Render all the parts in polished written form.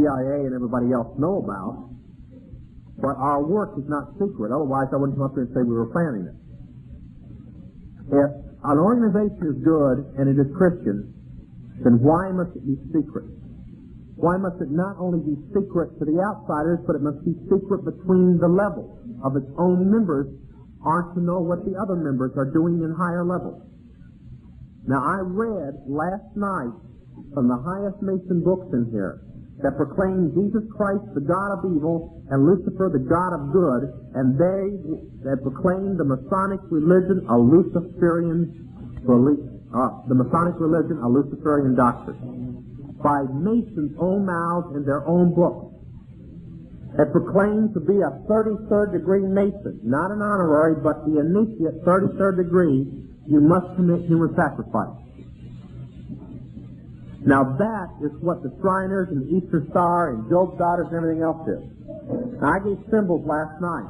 CIA and everybody else know about, but our work is not secret. Otherwise, I wouldn't come up here and say we were planning it. If an organization is good and it is Christian, then why must it be secret? Why must it not only be secret to the outsiders, but it must be secret between the levels of its own members, aren't to know what the other members are doing in higher levels? Now, I read last night from the highest Mason books in here that proclaim Jesus Christ the God of evil and Lucifer the God of good, and they proclaim the Masonic religion a Luciferian belief, the Masonic religion a Luciferian doctrine, by Masons' own mouths in their own books. It proclaimed to be a 33rd degree Mason, not an honorary, but the initiate 33rd degree. You must commit human sacrifice. Now that is what the Shriners and the Eastern Star and Job's Daughters and everything else is. Now, I gave symbols last night.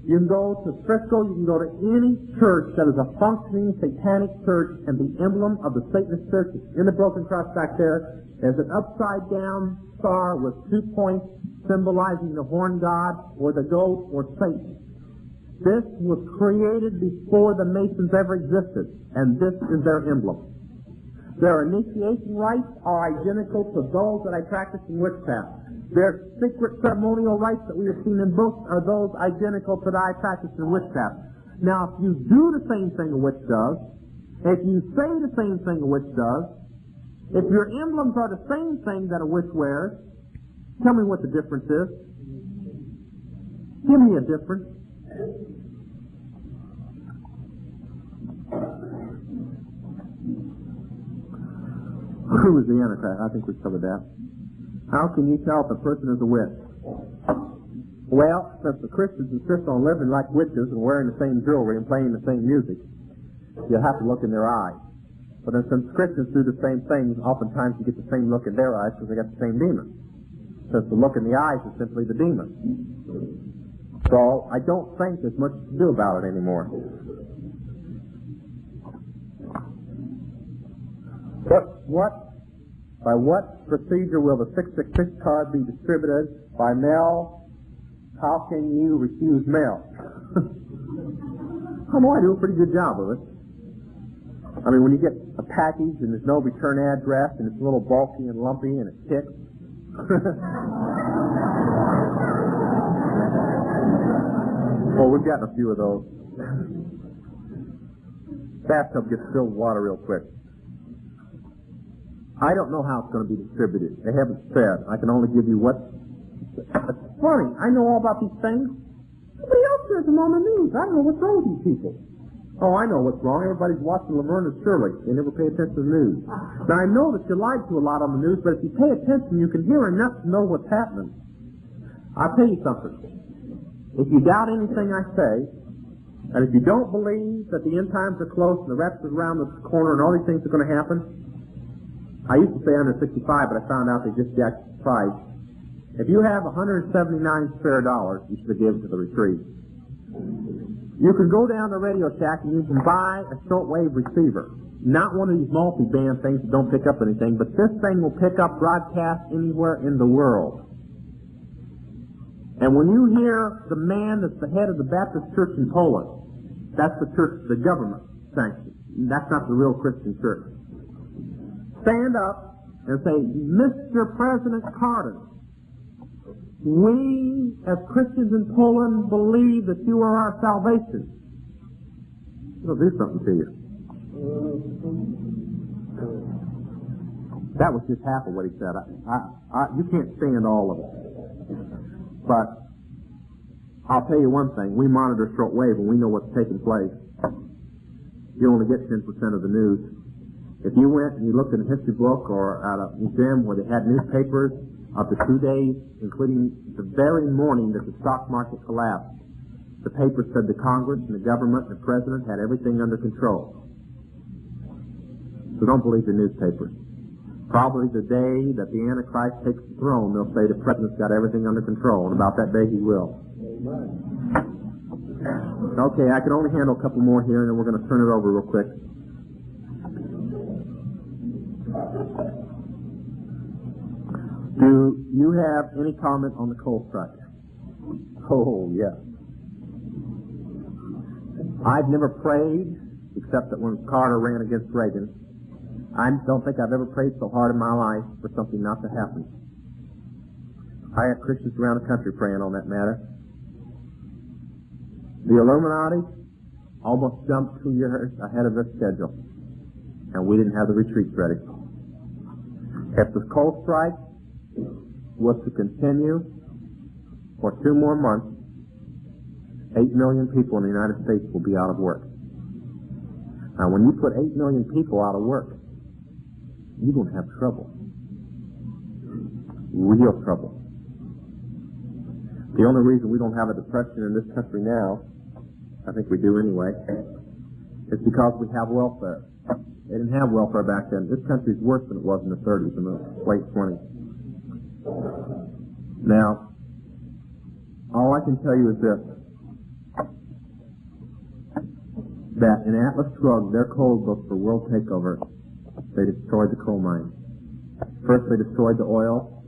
You can go to Frisco, you can go to any church that is a functioning satanic church, and the emblem of the Satanist church is in the broken cross back there. There's an upside down star with 2 points symbolizing the horn god or the goat or Satan. This was created before the Masons ever existed, and this is their emblem. Their initiation rites are identical to those that I practice in witchcraft. Their secret ceremonial rites that we have seen in books are those identical to that I practice in witchcraft. Now, if you do the same thing a witch does, if you say the same thing a witch does, if your emblems are the same thing that a witch wears, tell me what the difference is. Give me a difference. Who is the Antichrist? I think we covered that. How can you tell if a person is a witch? Well, since the Christians insist on living like witches and wearing the same jewelry and playing the same music, you'll have to look in their eyes. But then since Christians do the same things, oftentimes you get the same look in their eyes because they got the same demon. Since the look in the eyes is simply the demon. So I don't think there's much to do about it anymore. By what procedure will the 666 card be distributed? By mail? How can you refuse mail? I know I do a pretty good job of it. I mean, when you get a package and there's no return address and it's a little bulky and lumpy and it ticks. Well, we've gotten a few of those. Bathtub gets filled with water real quick. I don't know how it's going to be distributed. They haven't said. I can only give you what... It's funny. I know all about these things. Nobody else hears them on the news. I don't know what's wrong with these people. Oh, I know what's wrong. Everybody's watching Laverne and Shirley. They never pay attention to the news. Now, I know that you're lied to a lot on the news, but if you pay attention, you can hear enough to know what's happening. I'll tell you something. If you doubt anything I say, and if you don't believe that the end times are close and the rapture's around the corner and all these things are going to happen, I used to say under 65, but I found out they just jacked the price. If you have 179 spare dollars, you should have given to the retreat. You can go down to Radio Shack and you can buy a shortwave receiver. Not one of these multi-band things that don't pick up anything, but this thing will pick up broadcast anywhere in the world. And when you hear the man that's the head of the Baptist Church in Poland, that's the church the government sanctions. That's not the real Christian church. Stand up and say, Mr. President Carter, we as Christians in Poland believe that you are our salvation. It'll do something to you. That was just half of what he said. You can't stand all of it. But I'll tell you one thing. We monitor shortwave and we know what's taking place. You only get 10% of the news. If you went and you looked in a history book or at a museum where they had newspapers of the 2 days, including the very morning that the stock market collapsed, the paper said the Congress and the government and the president had everything under control. So don't believe the newspapers. Probably the day that the Antichrist takes the throne, they'll say the president's got everything under control, and about that day he will. Okay, I can only handle a couple more here, and then we're going to turn it over real quick. Do you have any comment on the coal strike? Oh, yes. I've never prayed, except that when Carter ran against Reagan. I don't think I've ever prayed so hard in my life for something not to happen. I have Christians around the country praying on that matter. The Illuminati almost jumped 2 years ahead of their schedule, and we didn't have the retreats ready. If the coal strike was to continue for 2 more months, 8 million people in the United States will be out of work. Now, when you put 8 million people out of work, you're going to have trouble. Real trouble. The only reason we don't have a depression in this country now, I think we do anyway, is because we have welfare. They didn't have welfare back then. This country is worse than it was in the 30s and the late 20s. Now, all I can tell you is this, that in Atlas Shrugged, their coal book for world takeover, they destroyed the coal mines. First they destroyed the oil,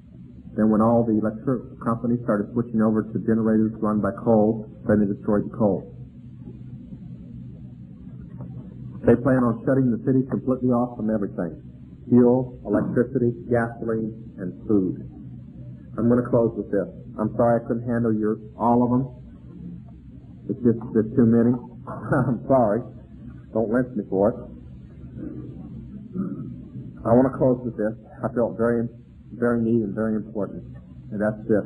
then when all the electric companies started switching over to generators run by coal, then they destroyed the coal. They plan on shutting the city completely off from everything. Fuel, electricity, gasoline, and food. I'm going to close with this. I'm sorry I couldn't handle all of them. It's just there's too many. I'm sorry. Don't lynch me for it. I want to close with this. I felt very, very neat and very important. And that's this.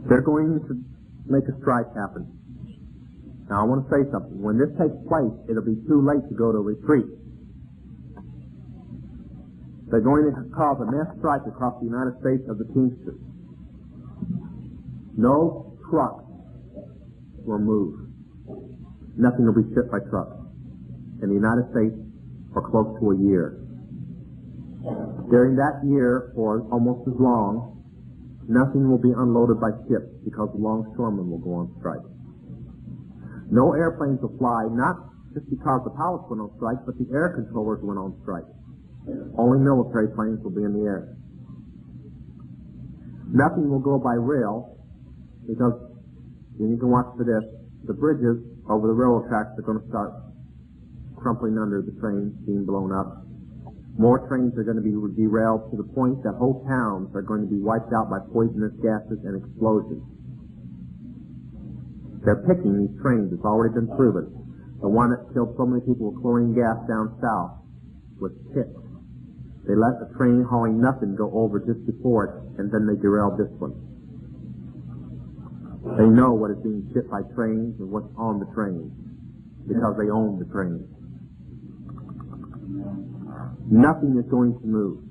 They're going to make a strike happen. Now I want to say something. When this takes place, it'll be too late to go to a retreat. They're going to cause a mass strike across the United States of the Teamsters. No trucks will move. Nothing will be shipped by trucks in the United States for close to a year. During that year, or almost as long, nothing will be unloaded by ships because the longshoremen will go on strike. No airplanes will fly, not just because the pilots went on strike, but the air controllers went on strike. Only military planes will be in the air. Nothing will go by rail because, and you can watch for this, the bridges over the railroad tracks are going to start crumpling under the trains being blown up. More trains are going to be derailed to the point that whole towns are going to be wiped out by poisonous gases and explosions. They're picking these trains. It's already been proven. The one that killed so many people with chlorine gas down south was picked. They let the train hauling nothing go over just before it, and then they derailed this one. They know what is being shipped by trains and what's on the trains because they own the trains. Nothing is going to move.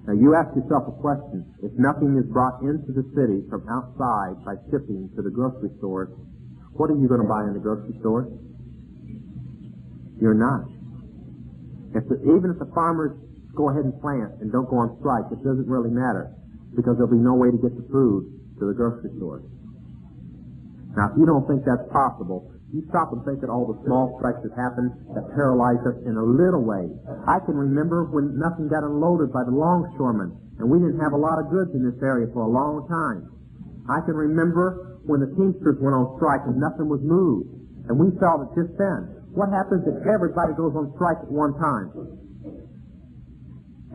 Now you ask yourself a question. If nothing is brought into the city from outside by shipping to the grocery stores, what are you going to buy in the grocery store? You're not. Even if the farmers go ahead and plant and don't go on strike, it doesn't really matter because there'll be no way to get the food to the grocery stores. Now, if you don't think that's possible, you stop and think of all the small strikes that happened that paralyzed us in a little way. I can remember when nothing got unloaded by the longshoremen, and we didn't have a lot of goods in this area for a long time. I can remember when the Teamsters went on strike and nothing was moved, and we felt it just then. What happens if everybody goes on strike at one time?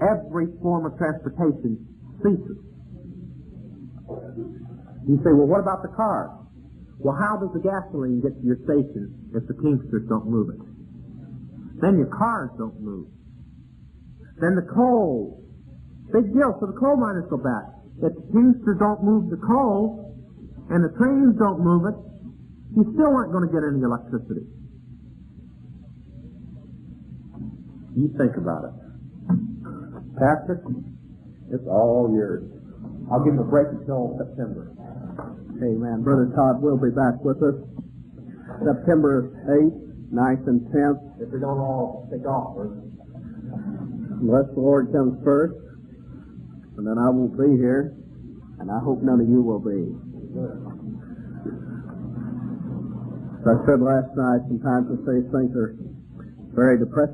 Every form of transportation ceases. You say, well, what about the cars? Well, how does the gasoline get to your station if the Teamsters don't move it? Then your cars don't move. Then the coal. Big deal, so the coal miners go back. If the Teamsters don't move the coal and the trains don't move it, you still aren't going to get any electricity. You think about it. Pastor, it's all yours. I'll give him a break until September. Amen. Brother Todd will be back with us September 8th, 9th, and 10th. If we don't all take off first. Unless the Lord comes first, and then I won't be here, and I hope none of you will be. As I said last night, sometimes I say things are very depressing.